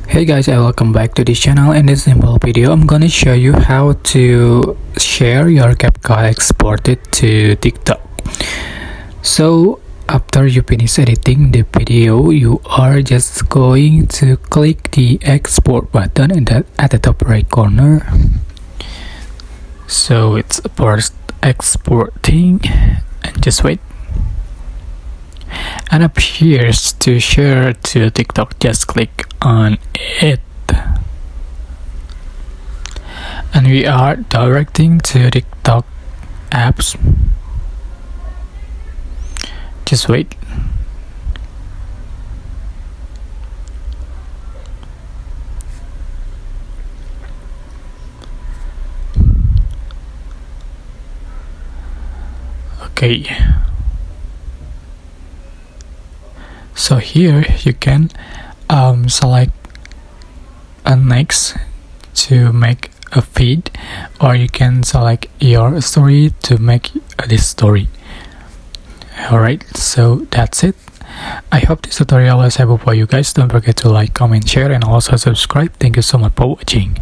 Hey guys, and welcome back to this channel. In this simple video, I'm gonna show you how to share your CapCut exported to TikTok. So after you finish editing the video, you are just going to click the export button at the top right corner. So it's first exporting, and just wait. And up here to share to TikTok, just click on it, and we are directing to TikTok apps. Just wait. Okay, so here you can select a next to make a feed, or you can select your story to make this story. Alright, so that's it. I hope this tutorial was helpful for you guys. Don't forget to like, comment, share, and also subscribe. Thank you so much for watching.